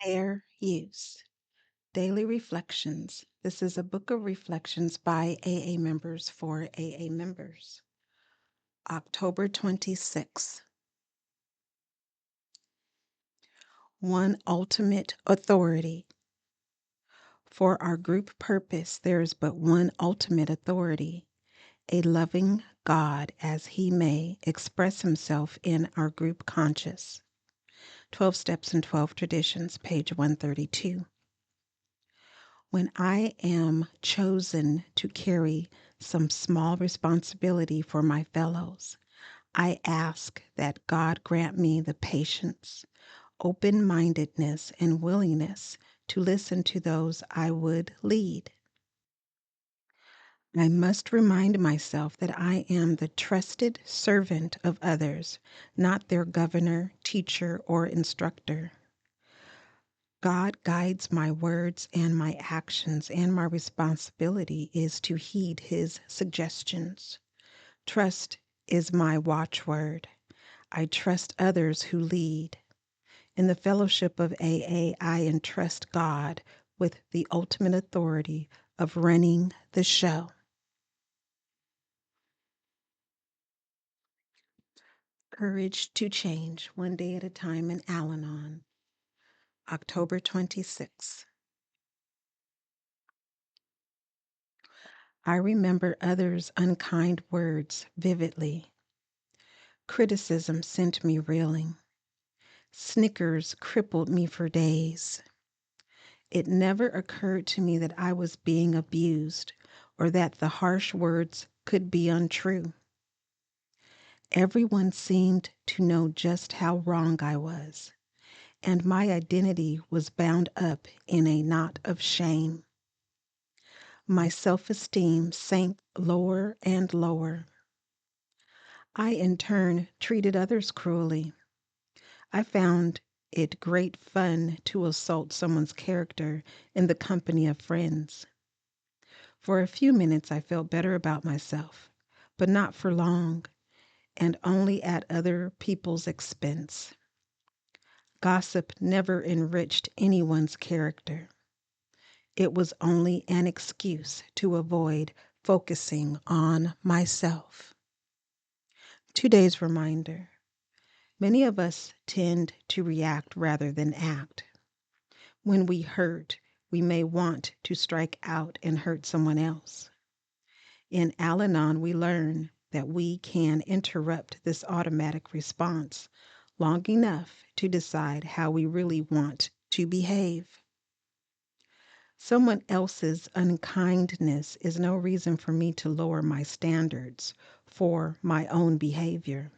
Fair use. Daily Reflections. This is a book of reflections by AA members for AA members. October 26th. One ultimate authority. For our group purpose, there is but one ultimate authority, a loving God as he may express himself in our group conscious. 12 Steps and 12 Traditions, page 132. When I am chosen to carry some small responsibility for my fellows, I ask that God grant me the patience, open-mindedness, and willingness to listen to those I would lead. I must remind myself that I am the trusted servant of others, not their governor, teacher, or instructor. God guides my words and my actions, and my responsibility is to heed his suggestions. Trust is my watchword. I trust others who lead. In the fellowship of AA, I entrust God with the ultimate authority of running the show. Courage to Change, One Day at a Time in Al-Anon, October 26th. I remember others' unkind words vividly. Criticism sent me reeling. Snickers crippled me for days. It never occurred to me that I was being abused or that the harsh words could be untrue. Everyone seemed to know just how wrong I was, and my identity was bound up in a knot of shame. My self-esteem sank lower and lower. I, in turn, treated others cruelly. I found it great fun to assault someone's character in the company of friends. For a few minutes I felt better about myself, but not for long, and only at other people's expense. Gossip never enriched anyone's character. It was only an excuse to avoid focusing on myself. Today's reminder. Many of us tend to react rather than act. When we hurt, we may want to strike out and hurt someone else. In Al-Anon, we learn that we can interrupt this automatic response long enough to decide how we really want to behave. Someone else's unkindness is no reason for me to lower my standards for my own behavior.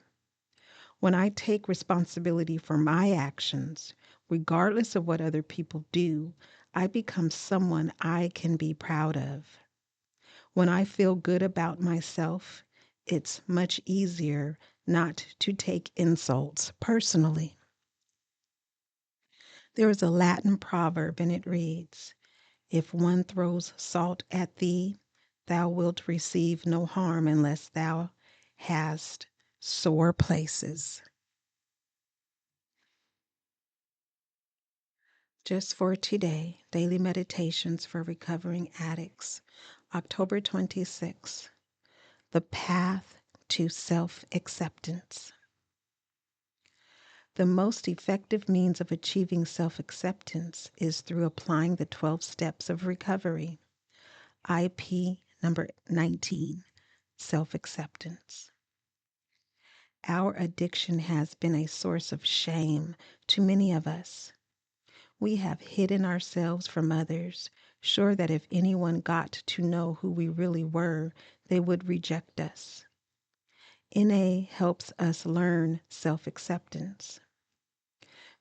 When I take responsibility for my actions, regardless of what other people do, I become someone I can be proud of. When I feel good about myself, it's much easier not to take insults personally. There is a Latin proverb and it reads, "If one throws salt at thee, thou wilt receive no harm unless thou hast sore places." Just for today, Daily Meditations for Recovering Addicts, October 26th, The Path to Self-Acceptance. The most effective means of achieving self-acceptance is through applying the 12 steps of recovery. IP number 19, Self-Acceptance. Our addiction has been a source of shame to many of us. We have hidden ourselves from others, sure that if anyone got to know who we really were, they would reject us. NA helps us learn self-acceptance.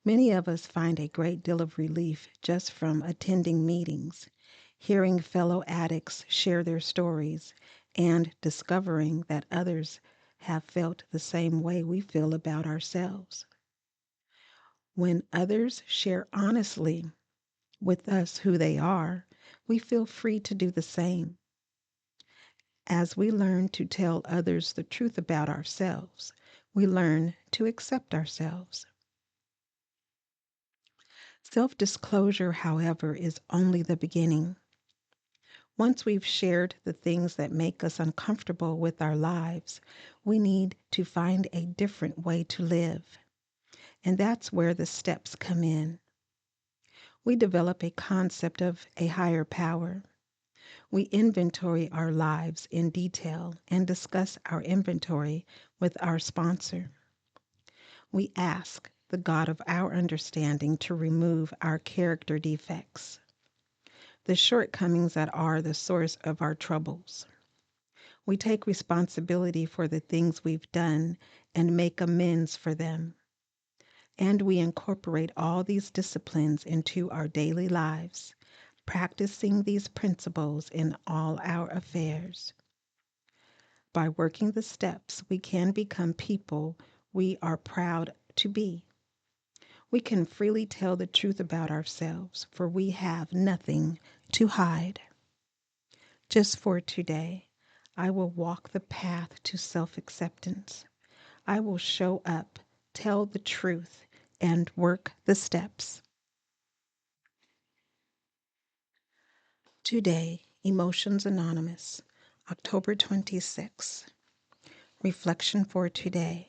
Many of us find a great deal of relief just from attending meetings, hearing fellow addicts share their stories, and discovering that others have felt the same way we feel about ourselves. When others share honestly with us who they are, we feel free to do the same. As we learn to tell others the truth about ourselves, we learn to accept ourselves. Self-disclosure, however, is only the beginning. Once we've shared the things that make us uncomfortable with our lives, we need to find a different way to live. And that's where the steps come in. We develop a concept of a higher power. We inventory our lives in detail and discuss our inventory with our sponsor. We ask the God of our understanding to remove our character defects, the shortcomings that are the source of our troubles. We take responsibility for the things we've done and make amends for them. And we incorporate all these disciplines into our daily lives, practicing these principles in all our affairs. By working the steps, we can become people we are proud to be. We can freely tell the truth about ourselves, for we have nothing to hide. Just for today, I will walk the path to self-acceptance. I will show up, tell the truth, and work the steps. Today, Emotions Anonymous, October 26. Reflection for today.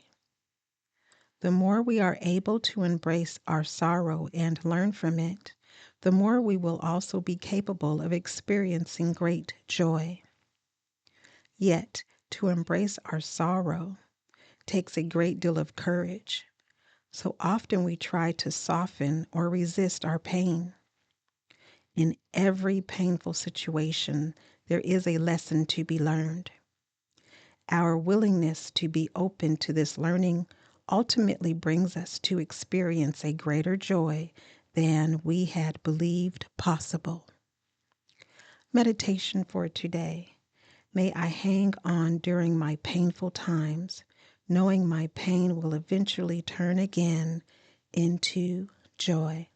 The more we are able to embrace our sorrow and learn from it, the more we will also be capable of experiencing great joy. Yet, to embrace our sorrow takes a great deal of courage. So often we try to soften or resist our pain. In every painful situation, there is a lesson to be learned. Our willingness to be open to this learning ultimately brings us to experience a greater joy than we had believed possible. Meditation for today. May I hang on during my painful times, knowing my pain will eventually turn again into joy.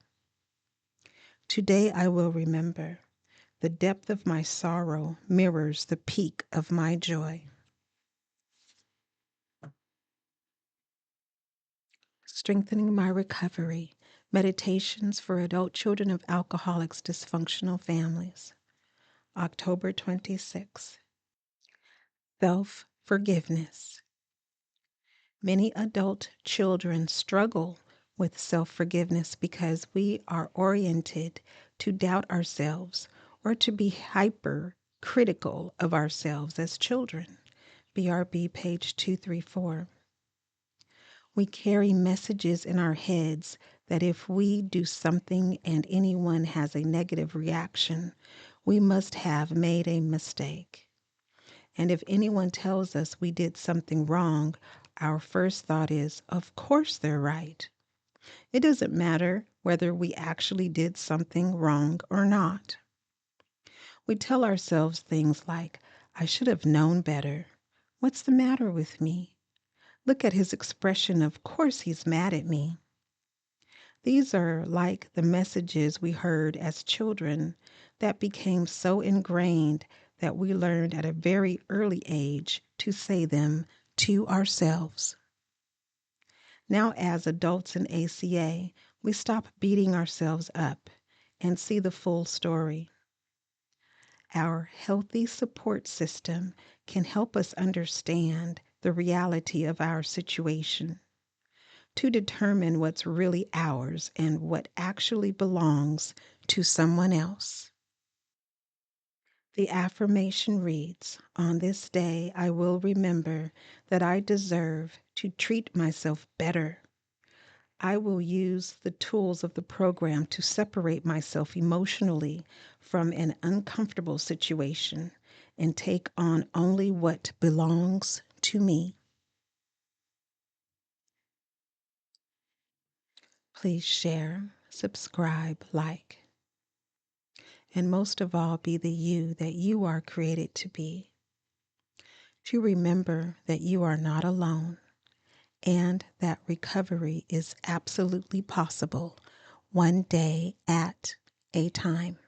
Today I will remember the depth of my sorrow mirrors the peak of my joy. Strengthening my recovery. Meditations for adult children of alcoholics' dysfunctional families. October 26. Self-forgiveness. Many adult children struggle with self-forgiveness because we are oriented to doubt ourselves or to be hyper-critical of ourselves as children. BRB page 234. We carry messages in our heads that if we do something and anyone has a negative reaction, we must have made a mistake. And if anyone tells us we did something wrong, our first thought is, of course they're right. It doesn't matter whether we actually did something wrong or not. We tell ourselves things like, I should have known better. What's the matter with me? Look at his expression, of course he's mad at me. These are like the messages we heard as children that became so ingrained that we learned at a very early age to say them to ourselves. Now, as adults in ACA, we stop beating ourselves up and see the full story. Our healthy support system can help us understand the reality of our situation, to determine what's really ours and what actually belongs to someone else. The affirmation reads, on this day I will remember that I deserve to treat myself better. I will use the tools of the program to separate myself emotionally from an uncomfortable situation and take on only what belongs to me. Please share, subscribe, like, and most of all, be the you that you are created to be. To remember that you are not alone and that recovery is absolutely possible, one day at a time.